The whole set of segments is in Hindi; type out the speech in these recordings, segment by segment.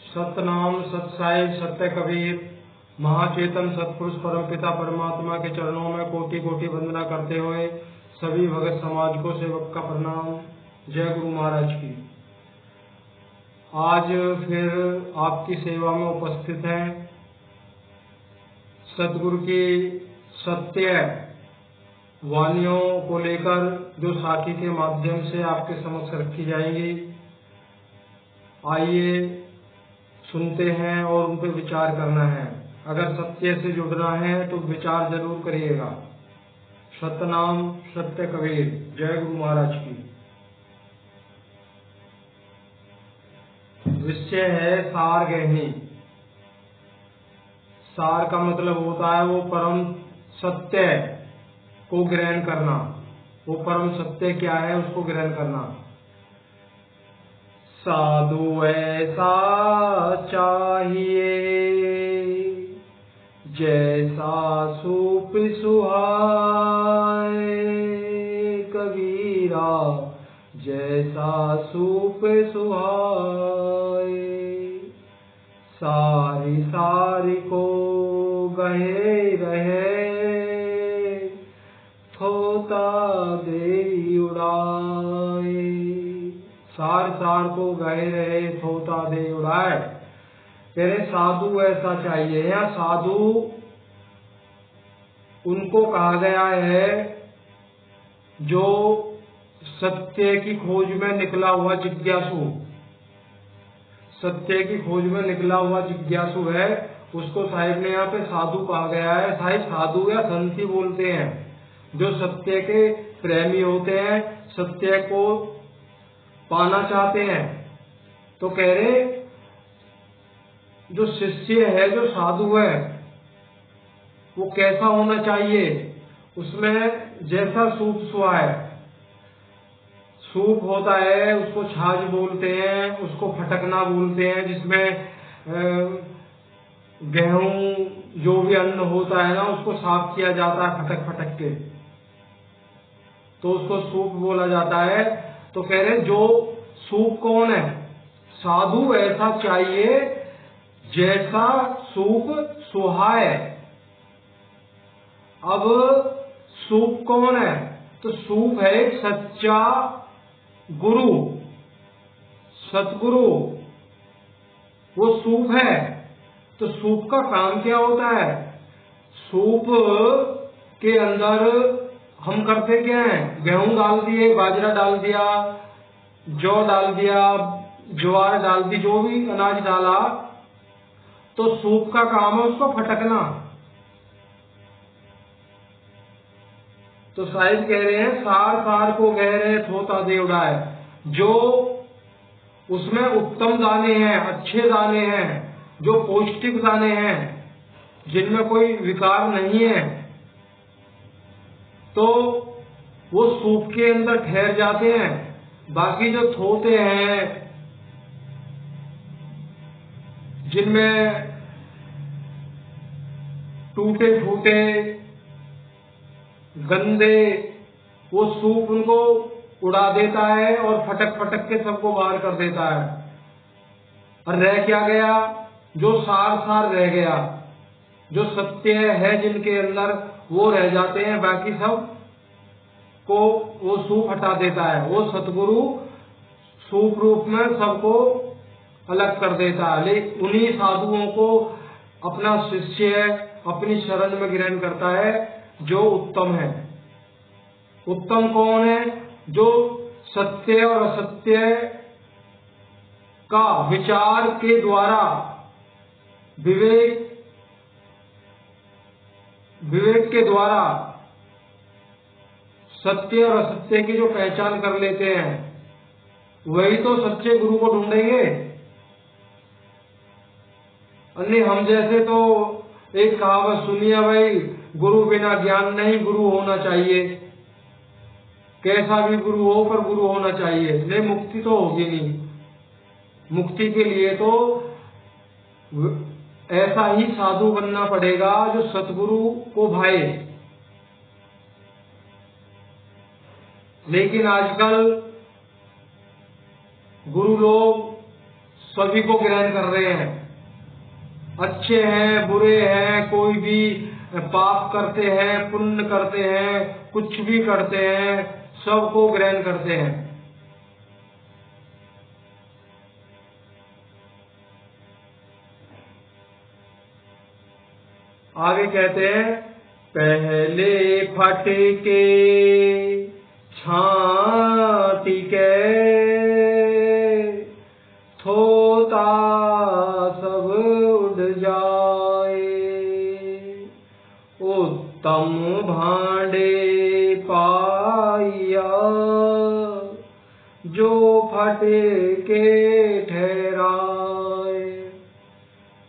सतनाम सतसाई सत्य कबीर महाचेतन सतपुरुष परमपिता परमात्मा के चरणों में कोटि कोटि वंदना करते हुए सभी भगत समाज को सेवक का प्रणाम। जय गुरु महाराज की। आज फिर आपकी सेवा में उपस्थित हैं सतगुरु की सत्य वाणियों को लेकर जो साखी के माध्यम से आपके समक्ष रखी जाएंगी। आइए सुनते हैं और उन पर विचार करना है। अगर सत्य से जुड़ना है तो विचार जरूर करिएगा। सतनाम सत्य कबीर। जय गुरु महाराज की। विषय है सार गहनी। सार का मतलब होता है वो परम सत्य को ग्रहण करना। वो परम सत्य क्या है उसको ग्रहण करना। साधु ऐसा चाहिए जैसा सूप सुहाए, कबीरा जैसा सूप सुहाए। सारी सारी को गहे रहे, थोता दे उड़ाए। सार सार को गहे रहे, थोता दे उड़ाए। कह रहे साधु ऐसा चाहिए। या साधु उनको कहा गया है जो सत्य की खोज में निकला हुआ जिज्ञासु। सत्य की खोज में निकला हुआ जिज्ञासु है, उसको साहिब ने यहाँ पे साधु कहा गया है। साहिब साधु या संत ही बोलते हैं जो सत्य के प्रेमी होते हैं, सत्य को पाना चाहते हैं। तो कह रहे जो शिष्य है, जो साधु है, वो कैसा होना चाहिए। उसमें जैसा सूप सुहाए। सूप होता है उसको छाछ बोलते हैं, उसको फटकना बोलते हैं, जिसमें गेहूं जो भी अन्न होता है ना उसको साफ किया जाता है फटक फटक के, तो उसको सूप बोला जाता है। तो कह रहे जो सूप कौन है। साधु ऐसा चाहिए जैसा सूप सुहाए। अब सूप कौन है। तो सूप है सच्चा गुरु, सतगुरु, वो सूप है। तो सूप का काम क्या होता है। सूप के अंदर हम करते क्या है। गेहूं डाल दिए, बाजरा डाल दिया, जौ डाल दिया, ज्वार डाल दी, जो भी अनाज डाला, तो सूप का काम है उसको फटकना। तो साहिब कह रहे हैं सार सार को कह रहे थोता दे उड़ाए। जो उसमें उत्तम दाने हैं, अच्छे दाने हैं, जो पौष्टिक दाने हैं, जिनमें कोई विकार नहीं है, तो वो सूप के अंदर ठहर जाते हैं। बाकी जो थोते हैं, जिनमें टूटे फूटे गंदे, वो सूप उनको उड़ा देता है और फटक फटक के सबको बाहर कर देता है। और रह क्या गया। जो सार सार रह गया, जो सत्य है जिनके अंदर, वो रह जाते हैं। बाकी सब को वो सूप हटा देता है। वो सतगुरु सूप रूप में सबको अलग कर देता है। लेकिन उन्हीं साधुओं को अपना शिष्य अपनी शरण में ग्रहण करता है जो उत्तम है। उत्तम कौन है। जो सत्य और असत्य का विचार के द्वारा विवेक के द्वारा सत्य और असत्य की जो पहचान कर लेते हैं, वही तो सच्चे गुरु को ढूंढेंगे। अन्य हम जैसे तो एक कहावत सुनी है भाई, गुरु बिना ज्ञान नहीं, गुरु होना चाहिए। कैसा भी गुरु हो पर गुरु होना चाहिए, नहीं मुक्ति तो होगी नहीं। मुक्ति के लिए तो ऐसा ही साधु बनना पड़ेगा जो सतगुरु को भाए। लेकिन आजकल गुरु लोग सभी को ग्रहण कर रहे हैं। अच्छे हैं, बुरे हैं, कोई भी पाप करते हैं, पुण्य करते हैं, कुछ भी करते हैं, सबको ग्रहण करते हैं। आगे कहते हैं, पहले फटके छाटी के थोता सब उड़ जाए, उत्तम भांडे पाइया जो फटके ठहराए।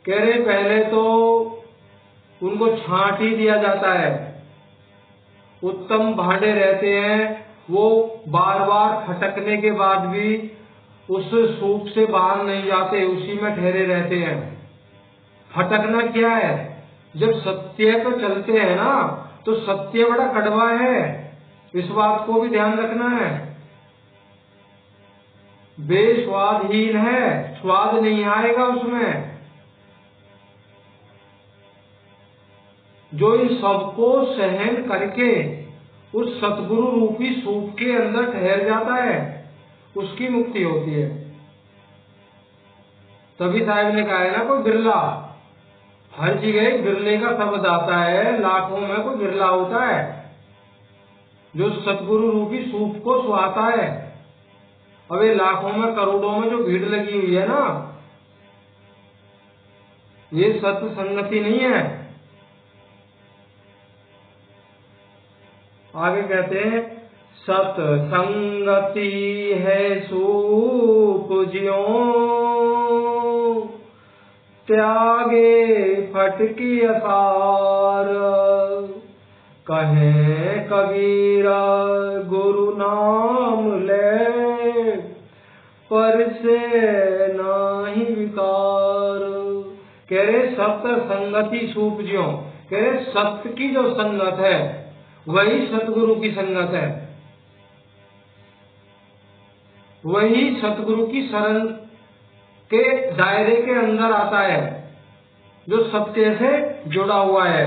कह रहे पहले तो उनको छांट ही दिया जाता है। उत्तम भांडे रहते हैं, वो बार बार फटकने के बाद भी उस सूप से बाहर नहीं जाते, उसी में ठहरे रहते हैं। फटकना क्या है? जब सत्य पे चलते हैं ना, तो सत्य बड़ा कड़वा है, इस बात को भी ध्यान रखना है। बेस्वादहीन है, स्वाद नहीं आएगा उसमें। जो इन सबको सहन करके उस सतगुरु रूपी सूप के अंदर ठहर जाता है, उसकी मुक्ति होती है। तभी साहब ने कहा है ना, कोई बिरला, हर जगह बिरले का शब्द आता है, लाखों में कोई बिरला होता है जो सतगुरु रूपी सूप को सुहाता है। अब ये लाखों में करोड़ों में जो भीड़ लगी हुई है ना, ये सत्य संगति नहीं है। आगे कहते हैं, सत्संगति है सूप ज्यों त्यागे फटकी असार, कहे कबीरा गुरु नाम ले पर से नाही विकार। कह रहे सत्य संगति सूप ज्यों, कह रहे सत्य की जो संगत है वही सतगुरु की संगत है, वही सतगुरु की शरण के दायरे के अंदर आता है, जो सत्य से जुड़ा हुआ है।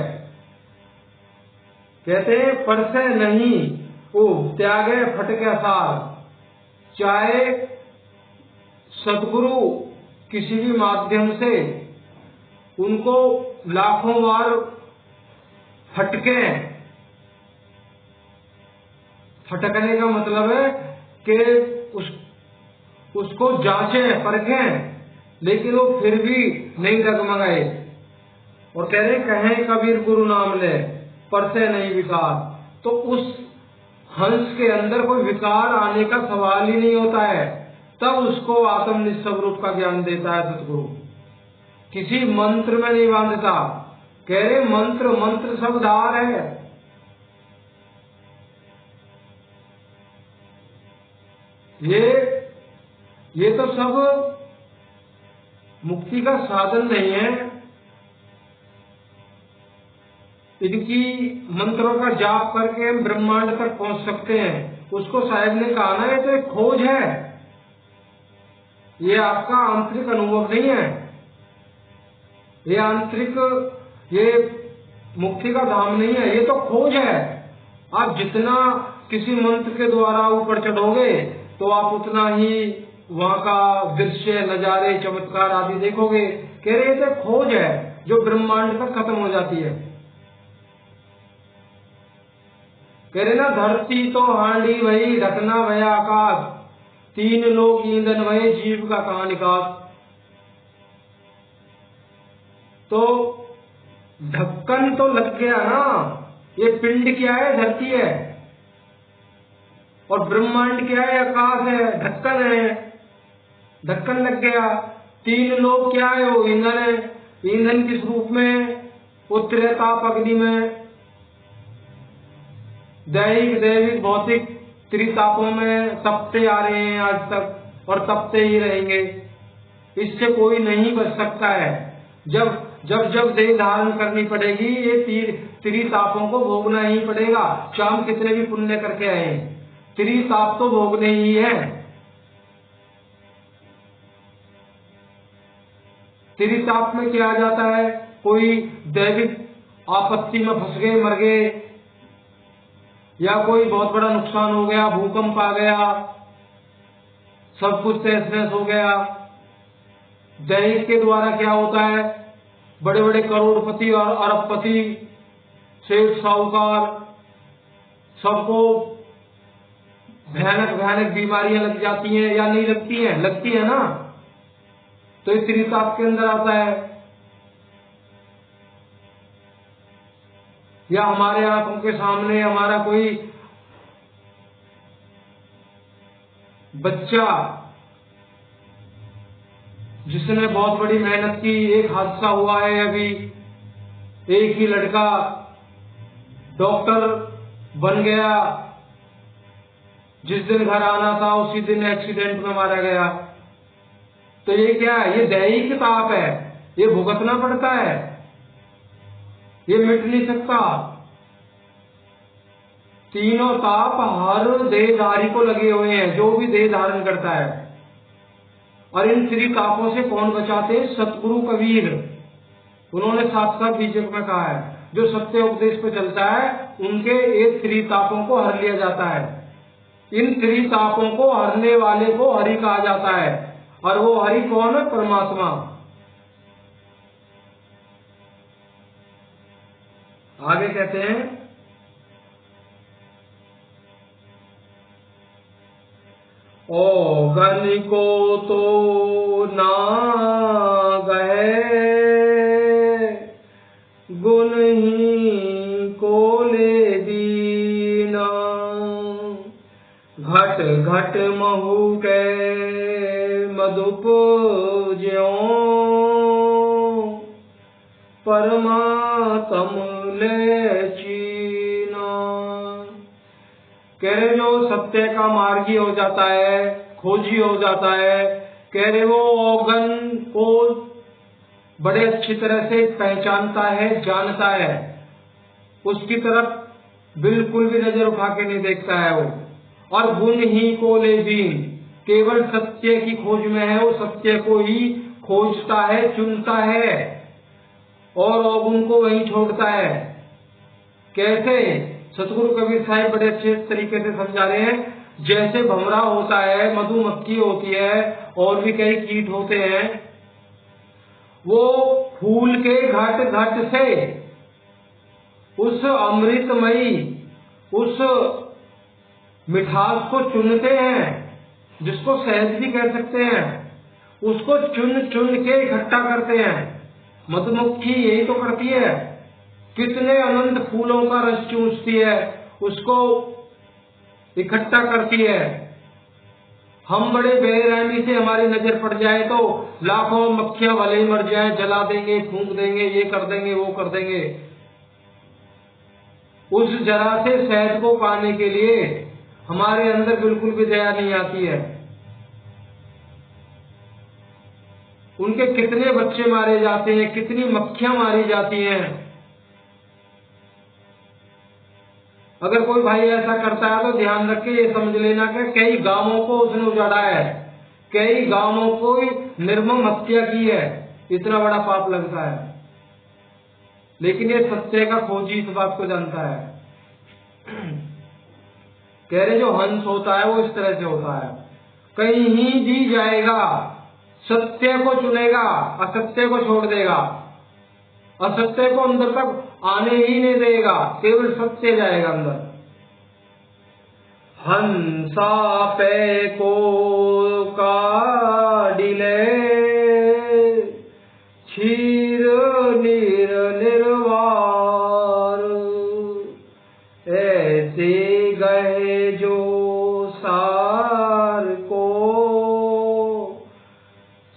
कहते हैं पर से नहीं ओ त्यागे फटके असार। चाहे सतगुरु किसी भी माध्यम से उनको लाखों बार फटके, फटकने का मतलब है कि उसको जांचें परखें, लेकिन वो फिर भी नहीं डगमगाए। और कह रहे कहें कबीर गुरु नाम ले पर से नहीं विकार। तो उस हंस के अंदर कोई विकार आने का सवाल ही नहीं होता है, तब उसको आत्मनिष्ठ स्वरूप का ज्ञान देता है सतगुरु। किसी मंत्र में नहीं बांधता। कह रहे मंत्र शब्दार है, ये तो सब मुक्ति का साधन नहीं है। इनकी मंत्रों का जाप करके हम ब्रह्मांड तक पहुंच सकते हैं। उसको साहब ने कहा ना, ये तो एक खोज है, ये आपका आंतरिक अनुभव नहीं है। ये आंतरिक, ये मुक्ति का धाम नहीं है, ये तो खोज है। आप जितना किसी मंत्र के द्वारा ऊपर चढ़ोगे तो आप उतना ही वहाँ का दृश्य, नजारे, चमत्कार आदि देखोगे। कह रहे थे खोज है जो ब्रह्मांड तक खत्म हो जाती है। कह रहे ना, धरती तो हांडी वही, ढकना भया आकाश, तीन लोग ईंधन वही, जीव का कहाँ निकास। तो ढक्कन तो लग गया ना, ये पिंड क्या है? धरती है, और ब्रह्मांड क्या है? आकाश है, ढक्कन है, ढक्कन लग गया। तीन लोग क्या है? वो ईंधन है। ईंधन किस रूप में? उत्तरे ताप अग्नि में, दैहिक दैविक भौतिक त्रितापों में तपते आ रहे हैं आज तक, और तपते ही रहेंगे। इससे कोई नहीं बच सकता है। जब देह धारण करनी पड़ेगी, ये त्रितापों को भोगना ही पड़ेगा। शाम कितने भी पुण्य करके आए, त्रिताप तो भोगने ही है। त्रिताप में क्या आ जाता है, कोई दैविक आपत्ति में फंस गए, मर गए, या कोई बहुत बड़ा नुकसान हो गया, भूकंप आ गया, सब कुछ तहस नहस हो गया। दैहिक के द्वारा क्या होता है, बड़े बड़े करोड़पति और अरबपति, सेठ साहूकार, सबको भयानक भयानक बीमारियां लग जाती हैं या नहीं लगती हैं? लगती है ना। तो इस त्रिताप के अंदर आता है। या हमारे आंखों के सामने हमारा कोई बच्चा जिसने बहुत बड़ी मेहनत की, एक हादसा हुआ है अभी, एक ही लड़का डॉक्टर बन गया, जिस दिन घर आना था उसी दिन एक्सीडेंट में मारा गया। तो ये क्या है? ये दैहिक ताप है, ये भुगतना पड़ता है, ये मिट नहीं सकता। तीनों ताप हर देहधारी को लगे हुए हैं, जो भी देह धारण करता है। और इन त्रितापों से कौन बचाते हैं? सतगुरु कबीर। उन्होंने साफ साफ बीजक में कहा है, जो सत्य उपदेश पे चलता है उनके ये त्रितापों को हर लिया जाता है। इन त्रितापों को हरने वाले को हरि कहा जाता है। और वो हरि कौन है? परमात्मा। आगे कहते हैं, ओगन को तो ना गए, गुण ही को ले दीना, घट घट महु के मधुप ज्यों, परमात्म ले चीना। कह रहे जो सत्य का मार्गी हो जाता है, खोजी हो जाता है, कह रहे वो औगन को बड़े अच्छी तरह से पहचानता है, जानता है, उसकी तरफ बिल्कुल भी नजर उठा के नहीं देखता है वो। और गुण ही को ले दीन, केवल सत्य की खोज में है, वो सत्य को ही खोजता है, चुनता है और अवगुण को वहीं छोड़ता है। कैसे? सतगुरु कबीर साहिब बड़े अच्छे तरीके से समझा रहे हैं। जैसे भंवरा होता है, मधुमक्खी होती है और भी कई कीट होते हैं, वो फूल के घट घट से उस अमृतमयी, उस मिठास को चुनते हैं, जिसको शहद भी कह सकते हैं, उसको चुन चुन के इकट्ठा करते हैं। मधुमक्खी यही तो करती है, कितने अनंत फूलों का रस चूसती है, उसको इकट्ठा करती है। हम बड़े बेरहमी से हमारी नजर पड़ जाए तो लाखों मक्खियां भले ही मर जाए, जला देंगे, फूंक देंगे, ये कर देंगे, वो कर देंगे। उस जरा से शहद को पाने के लिए हमारे अंदर बिल्कुल भी दया नहीं आती है। उनके कितने बच्चे मारे जाते हैं, कितनी मक्खियां मारी जाती हैं। अगर कोई भाई ऐसा करता है तो ध्यान रख के ये समझ लेना कि कई गांवों को उसने उजाड़ा है, कई गांवों को निर्मम हत्या की है, इतना बड़ा पाप लगता है। लेकिन ये सत्य का खोजी इस बात को जानता है। कह रहे जो हंस होता है वो इस तरह से होता है, कहीं भी जाएगा सत्य को चुनेगा, असत्य को छोड़ देगा, असत्य को अंदर तक आने ही नहीं देगा, केवल सत्य जाएगा अंदर। हंसा पे को काडिले, क्षीर नीर निर्वार, ऐसे गए जो सार को,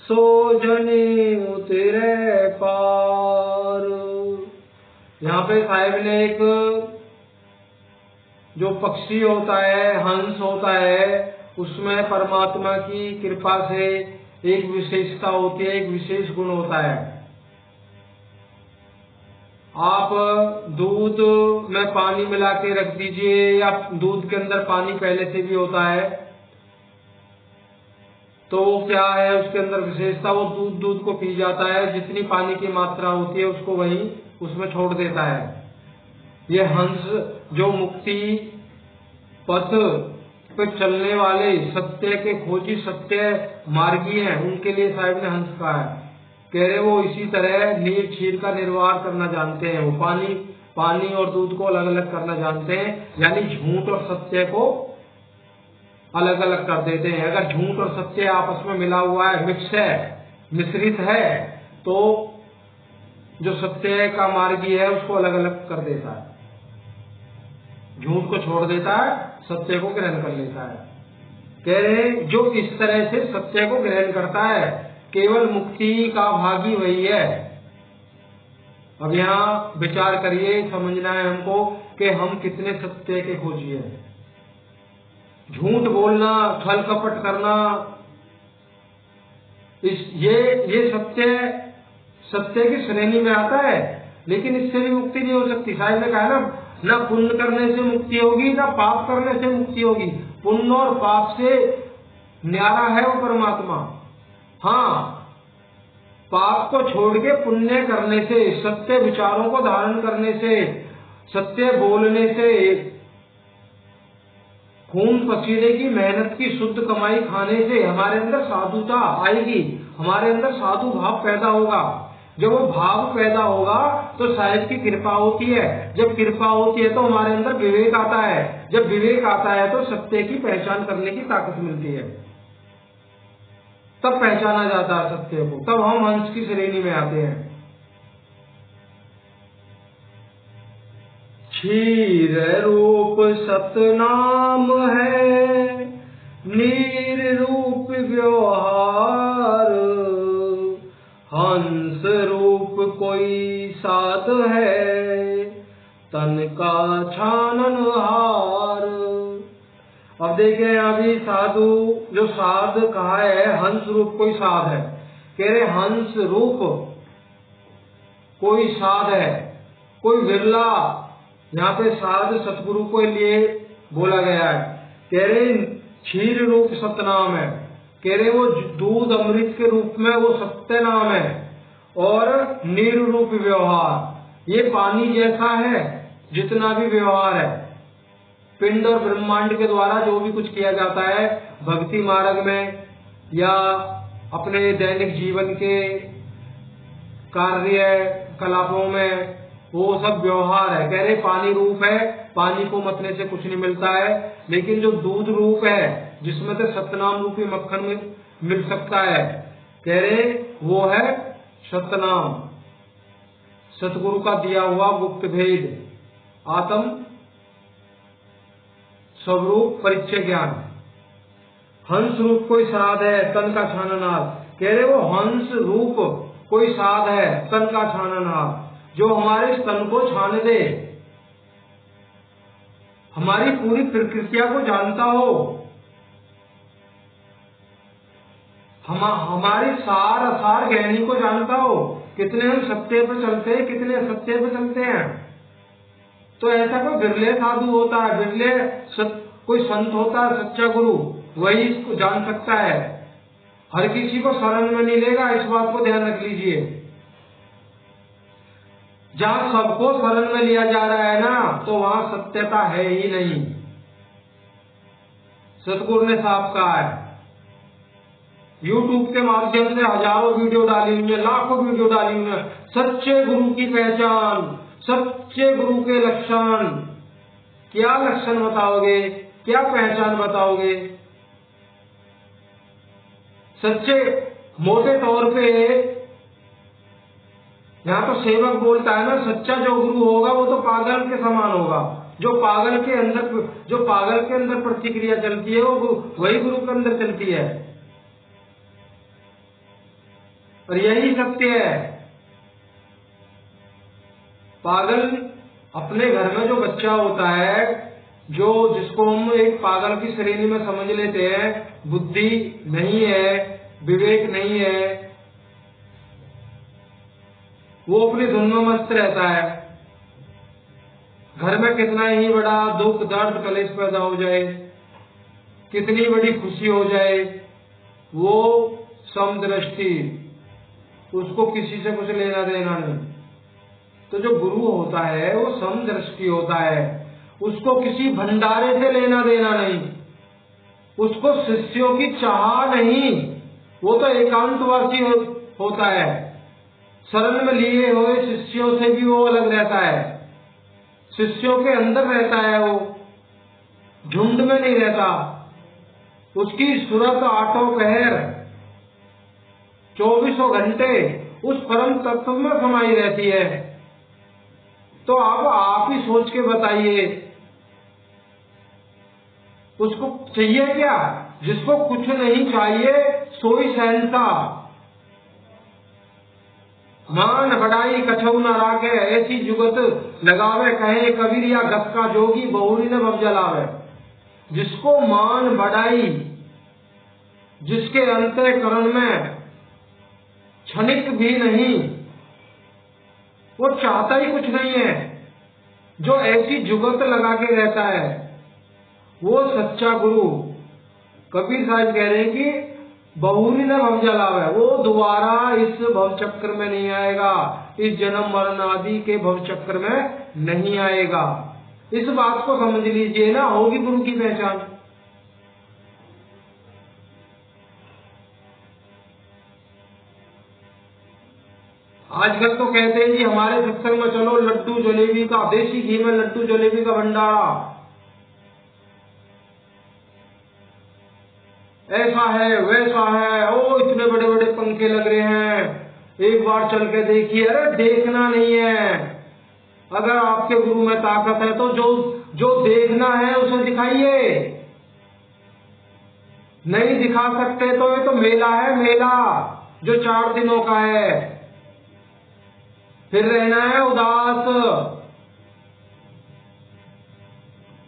सोजनी उतरे पार। यहाँ पे साहिब ने एक जो पक्षी होता है, हंस होता है, उसमें परमात्मा की कृपा से एक विशेषता होती है, एक विशेष गुण होता है। आप दूध में पानी मिला के रख दीजिए, या दूध के अंदर पानी पहले से भी होता है, तो वो क्या है उसके अंदर विशेषता, वो दूध को पी जाता है, जितनी पानी की मात्रा होती है उसको वही उसमें छोड़ देता है। ये हंस जो मुक्ति पथ पे चलने वाले सत्य के खोजी सत्य मार्गी हैं, उनके लिए साहिब ने हंस कहा है। कह रहे वो इसी तरह नीर क्षीर का निर्वाह करना जानते हैं, वो पानी और दूध को अलग अलग करना जानते हैं, यानी झूठ और सत्य को अलग अलग कर देते हैं। अगर झूठ और सत्य आपस में मिला हुआ है, मिक्स है, मिश्रित है, तो जो सत्य का मार्गी है उसको अलग अलग कर देता है, झूठ को छोड़ देता है, सत्य को ग्रहण कर लेता है। कह रहे जो इस तरह से सत्य को ग्रहण करता है केवल मुक्ति का भागी वही है। अब यहाँ विचार करिए, समझना है हमको कि हम कितने सत्य के खोजी हैं। झूठ बोलना, छल कपट करना, ये सत्य की श्रेणी में आता है, लेकिन इससे भी मुक्ति नहीं हो सकती। साहिब ने कहा ना पुण्य करने से मुक्ति होगी, ना पाप करने से मुक्ति होगी। पुण्य और पाप से न्यारा है वो परमात्मा। हाँ, पाप को छोड़ के पुण्य करने से, सत्य विचारों को धारण करने से, सत्य बोलने से, खून पसीने की मेहनत की शुद्ध कमाई खाने से हमारे अंदर साधुता आएगी, हमारे अंदर साधु भाव पैदा होगा। जब वो भाव पैदा होगा तो साहिब की कृपा होती है, जब कृपा होती है तो हमारे अंदर विवेक आता है, जब विवेक आता है तो सत्य की पहचान करने की ताकत मिलती है, तब पहचाना जाता है सत्य को, तब हम हंस की श्रेणी में आते हैं। क्षीर रूप सतनाम है, नीर रूप व्यवहार, हंस रूप कोई साध है, तन का छाननहार। अब देखें अभी साधु जो साध कहा है, हंस रूप कोई साध है। कह रहे हंस रूप कोई साध है, कोई विरला, यहाँ पे साध सतगुरु को लिए बोला गया है। कह रहे क्षीर रूप सतनाम है, कह रहे वो दूध अमृत के रूप में वो सत्य नाम है, और नीर रूप व्यवहार, ये पानी जैसा है जितना भी व्यवहार है, पिंड और ब्रह्मांड के द्वारा जो भी कुछ किया जाता है भक्ति मार्ग में या अपने दैनिक जीवन के कार्य कलापों में, वो सब व्यवहार है। कह रहे पानी रूप है, पानी को मतने से कुछ नहीं मिलता है, लेकिन जो दूध रूप है जिसमें से सतनाम रूपी मक्खन में मिल सकता है, कह रहे वो है सतनाम, सतगुरु का दिया हुआ गुप्त भेद, आत्म स्वरूप परिचय ज्ञान। हंस रूप कोई साध है, तन का छाननहार। कह रहे वो हंस रूप कोई साध है, तन का छाननहार, जो हमारे तन को छान दे, हमारी पूरी प्रकृतिया को जानता हो, हमारी सार असार गहनी को जानता हो, कितने हम सत्य पे चलते हैं, कितने असत्य पे चलते हैं। तो ऐसा कोई बिरले साधु होता है, बिरले कोई संत होता है, सच्चा गुरु, वही इसको जान सकता है। हर किसी को शरण में नहीं लेगा, इस बात को ध्यान रख लीजिए। जहां सबको शरण में लिया जा रहा है ना, तो वहां सत्यता है ही नहीं। सतगुरु ने साफ कहा है, YouTube के माध्यम से हजारों वीडियो डाली हुई है, लाखों वीडियो डाली हुई है, सच्चे गुरु की पहचान, सच्चे गुरु के लक्षण। क्या लक्षण बताओगे, क्या पहचान बताओगे? सच्चे मोटे तौर पे यहाँ तो सेवक बोलता है ना, सच्चा जो गुरु होगा वो तो पागल के समान होगा, जो पागल के अंदर प्रतिक्रिया चलती है वो वही गुरु के अंदर चलती है, और यही सत्य है। पागल अपने घर में जो बच्चा होता है, जिसको हम एक पागल की श्रेणी में समझ लेते हैं, बुद्धि नहीं है, विवेक नहीं है, वो अपनी धुन में मस्त रहता है। घर में कितना ही बड़ा दुख दर्द कलेश पैदा हो जाए, कितनी बड़ी खुशी हो जाए, वो समदृष्टि, उसको किसी से कुछ लेना देना नहीं। तो जो गुरु होता है वो समदृष्टि होता है, उसको किसी भंडारे से लेना देना नहीं, उसको शिष्यों की चाह नहीं, वो तो एकांतवासी होता है। शरण में लिए हुए शिष्यों से भी वो अलग रहता है, शिष्यों के अंदर रहता है, वो झुंड में नहीं रहता। उसकी सूरत आठों पहर 24 घंटे उस परम तत्व में समाई रहती है। तो अब आप ही सोच के बताइए, उसको चाहिए क्या? जिसको कुछ नहीं चाहिए सोई सहनता, मान बढ़ाई कछऊ न राखे, ऐसी जुगत लगावे कहे कबीर या गत का जोगी बहुरी न भव जलावे। जिसको मान बढ़ाई, जिसके अंतःकरण में क्षणिक भी नहीं, वो चाहता ही कुछ नहीं है, जो ऐसी जुगत लगा के रहता है, वो सच्चा गुरु। कबीर साहब कह रहे हैं कि बहुरी न भव जलावे, वो दोबारा इस भव चक्र में नहीं आएगा, इस जन्म मरण आदि के भव चक्र में नहीं आएगा। इस बात को समझ लीजिए ना, होगी गुरु की पहचान। आजकल तो कहते हैं जी हमारे सत्संग में चलो, लड्डू जलेबी का, देसी घी में लड्डू जलेबी का भंडारा, ऐसा है वैसा है, ओ इतने बड़े बड़े पंखे लग रहे हैं, एक बार चल के देखिए। अरे देखना नहीं है, अगर आपके गुरु में ताकत है तो जो देखना है उसे दिखाइए। नहीं दिखा सकते तो ये तो मेला है, मेला जो 4 दिनों का है, फिर रहना है उदास,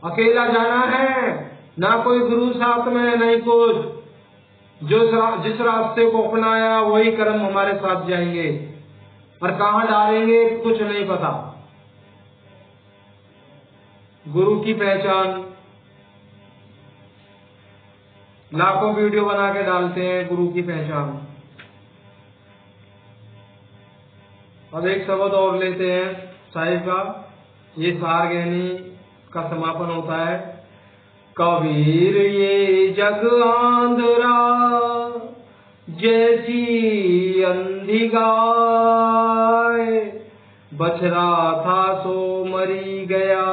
अकेला जाना है, ना कोई गुरु साथ में नहीं कुछ। जिस रास्ते को अपनाया वही कर्म हमारे साथ जाएंगे, और कहाँ डालेंगे कुछ नहीं पता। गुरु की पहचान, लाखों वीडियो बना के डालते हैं गुरु की पहचान। अब एक शब्द और लेते हैं साहिब का, ये सारगहनी का समापन होता है। कबीर ये जग आंधरा जैसी अंधी गाय, बछड़ा था सो मरी गया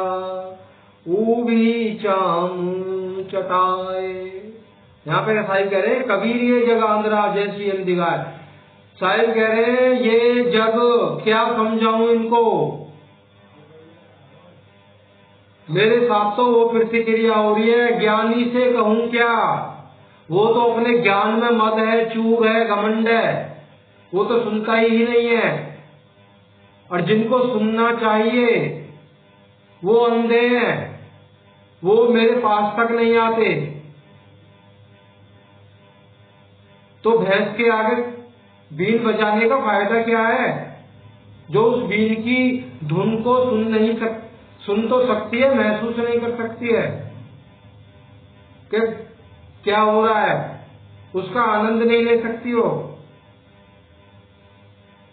ऊभी चाम चटाए। यहाँ पे साहिब कह रहे हैं कबीर ये जग आंधरा जैसी अंधी गाय। साहिब कह रहे हैं ये जग क्या समझाऊं इनको, मेरे साथ तो वो प्रतिक्रिया हो रही है, ज्ञानी से कहूं क्या, वो तो अपने ज्ञान में मद है, चूर है, घमंड है, वो तो सुनता ही नहीं है। और जिनको सुनना चाहिए वो अंधे हैं, वो मेरे पास तक नहीं आते। तो भैंस के आगे बीन बजाने का फायदा क्या है, जो उस बीन की धुन को सुन तो सकती है, महसूस नहीं कर सकती है कि क्या हो रहा है, उसका आनंद नहीं ले सकती हो।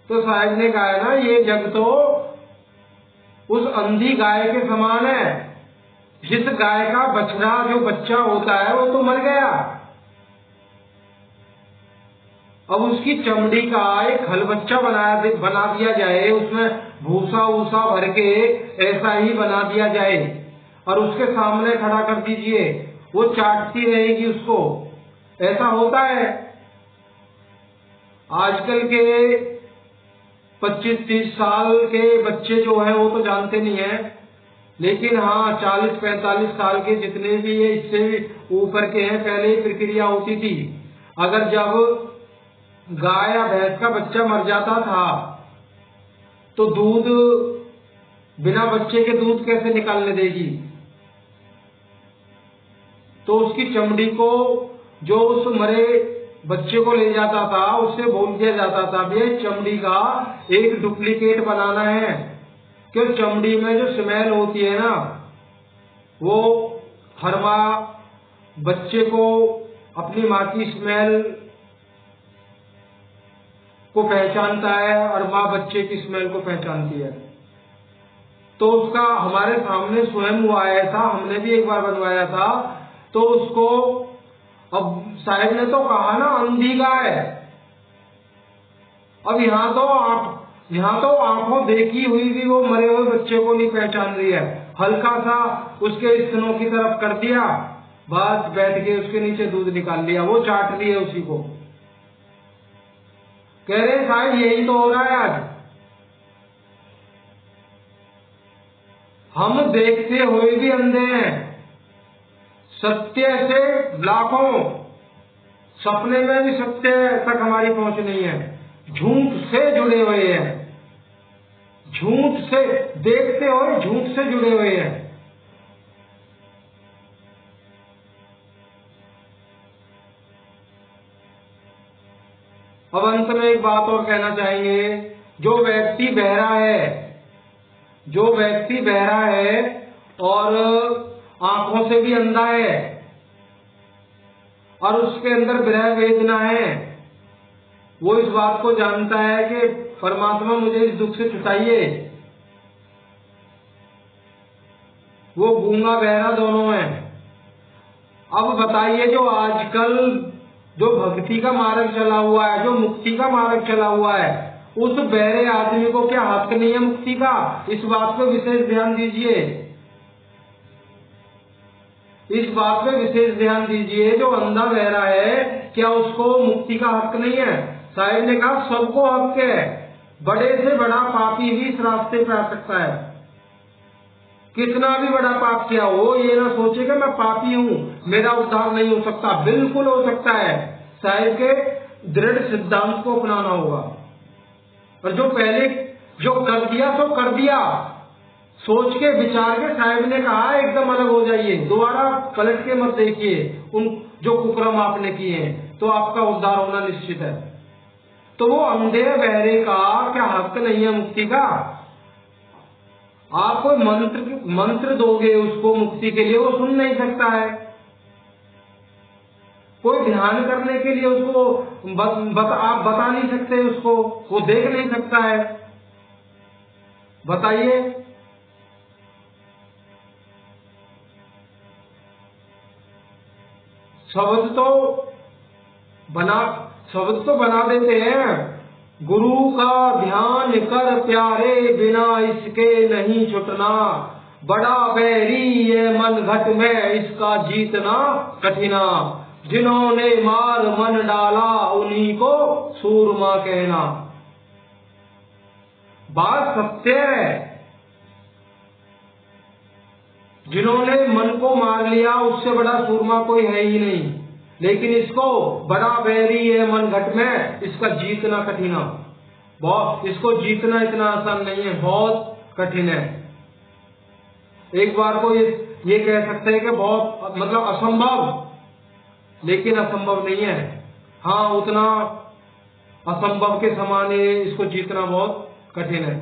तो साहब ने कहा है ना, ये जग तो उस अंधी गाय के समान है, जिस गाय का बछड़ा जो बच्चा होता है वो तो मर गया, अब उसकी चमड़ी का एक खल बच्चा बना दिया जाए, उसमें भूसा वूसा भर के ऐसा ही बना दिया जाए और उसके सामने खड़ा कर दीजिए, वो चाटती रहेगी उसको, ऐसा होता है। आजकल के 25-30 साल के बच्चे जो है वो तो जानते नहीं है, लेकिन हाँ 40-45 साल के जितने भी ये इससे ऊपर के हैं, पहले ही प्रक्रिया होती थी। अगर जब गाय या भैंस का बच्चा मर जाता था तो दूध, बिना बच्चे के दूध कैसे निकालने देगी, तो उसकी चमड़ी को जो उस मरे बच्चे को ले जाता था उससे बोल दिया जाता था भी चमड़ी का एक डुप्लीकेट बनाना है, क्यों चमड़ी में जो स्मेल होती है ना, वो हर माँ बच्चे को अपनी माँ की स्मेल को पहचानता है और माँ बच्चे की स्मेल को पहचानती है। तो उसका हमारे सामने स्वयं हुआ है ऐसा, हमने भी एक बार बनवाया था। तो उसको अब साहब ने तो कहा ना अंधी गाय। अब यहाँ तो आंखों देखी हुई भी वो मरे हुए बच्चे को नहीं पहचान रही है। हल्का सा उसके स्तनों की तरफ कर दिया, बस बैठ के उसके नीचे दूध निकाल लिया, वो चाट रही है उसी को। कह रहे साहब यही तो हो रहा है आज। हम देखते हुए भी अंधे हैं। सत्य से लाखों, सपने में भी सत्य तक हमारी पहुंच नहीं है। झूठ से जुड़े हुए हैं, झूठ से देखते हुए झूठ से जुड़े हुए हैं। अब अंत में एक बात और कहना चाहेंगे, जो व्यक्ति बहरा है और आंखों से भी अंधा है और उसके अंदर विरह वेदना है, वो इस बात को जानता है कि परमात्मा मुझे इस दुख से छुटाइए। वो गूंगा बहरा दोनों है। अब बताइए, जो आजकल जो भक्ति का मार्ग चला हुआ है, जो मुक्ति का मार्ग चला हुआ है, उस बहरे आदमी को क्या हक नहीं है मुक्ति का? इस बात पे विशेष ध्यान दीजिए, इस बात पे विशेष ध्यान दीजिए। जो अंधा बहरा है, क्या उसको मुक्ति का हक नहीं है? साहिब ने कहा सबको हक है। बड़े से बड़ा पापी भी इस रास्ते पे आ सकता है। कितना भी बड़ा पाप किया हो, ये ना सोचे कि मैं पापी हूँ, मेरा उद्धार नहीं हो सकता। बिल्कुल हो सकता है। साहिब के दृढ़ सिद्धांत को अपनाना होगा। और जो पहले जो कर दिया तो कर दिया, सोच के विचार के साहिब ने कहा एकदम अलग हो जाइए, दोबारा पलट के मत देखिए उन जो कुकर्म आपने किए हैं, तो आपका उद्धार होना निश्चित है। तो वो अंधे बहरे का क्या हक नहीं है मुक्ति का? आप कोई मंत्र दोगे उसको मुक्ति के लिए, वो सुन नहीं सकता है। कोई ध्यान करने के लिए उसको आप बता नहीं सकते उसको, वो देख नहीं सकता है। बताइए, शब्द तो बना देते हैं, गुरु का ध्यान कर प्यारे बिना इसके नहीं छुटना, बड़ा बैरी ये मन घट में इसका जीतना कठिना, जिन्होंने मार मन डाला उन्हीं को सूरमा कहना। बात सत्य है, जिन्होंने मन को मार लिया उससे बड़ा सूरमा कोई है ही नहीं। लेकिन इसको बड़ा बैरी है मन घट में इसका जीतना कठिन है। बहुत, इसको जीतना इतना आसान नहीं है, बहुत कठिन है। एक बार को ये कह सकते हैं कि बहुत मतलब असंभव, लेकिन असंभव नहीं है। हाँ, उतना असंभव के समान इसको जीतना बहुत कठिन है।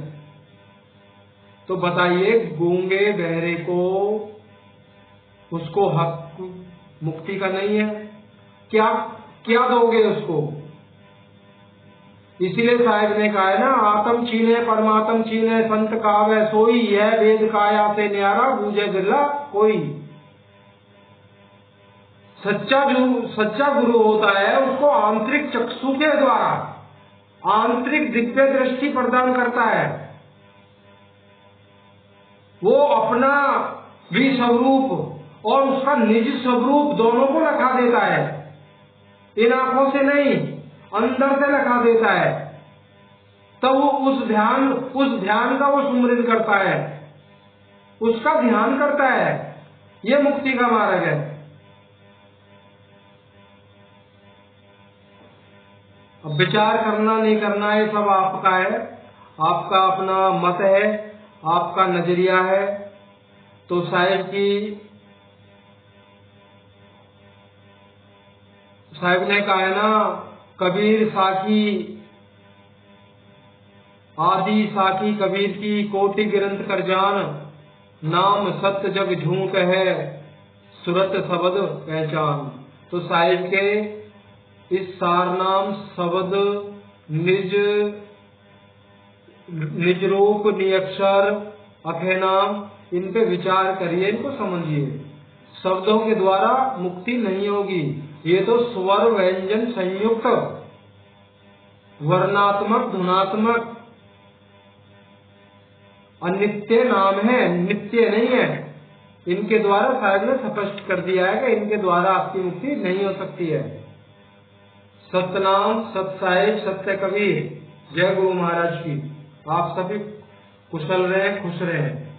तो बताइए, गूंगे बहरे को उसको हक मुक्ति का नहीं है, क्या दोगे उसको? इसीलिए साहिब ने कहा है ना, आत्म छीने परमात्म छीने संत कावे सोई, है वेद काया से न्यारा बूझे बिरला कोई। सच्चा गुरु होता है, उसको आंतरिक चक्षु के द्वारा आंतरिक दिव्य दृष्टि प्रदान करता है। वो अपना भी स्वरूप और उसका निज स्वरूप दोनों को लखा देता है। इन आंखों से नहीं, अंदर से लखा देता है। तब वो उस ध्यान का वो सुमृत करता है, उसका ध्यान करता है। ये मुक्ति का मार्ग है। अब विचार करना नहीं करना ये सब आपका है, आपका अपना मत है, आपका नजरिया है। तो साहिब ने कहा है ना, कबीर साखी आदि साखी कबीर की कोटि गिरंत कर जान, नाम सत्य जग झूठ है सुरत शब्द पहचान। तो साहिब के इस सारनाम शब्द निज निज रूप, नियक्षर, अफेनाम, इन पे विचार करिए, इनको समझिए। शब्दों के द्वारा मुक्ति नहीं होगी, ये तो स्वर व्यंजन संयुक्त वर्णात्मक धुनात्मक अनित्य नाम है, नित्य नहीं है। इनके द्वारा शायद में स्पष्ट कर दिया है कि इनके द्वारा आपकी मुक्ति नहीं हो सकती है। सतनाम, सत साहिब, सत्य कबीर। जय गुरु महाराज की। आप सभी कुशल रहे, खुश रहे।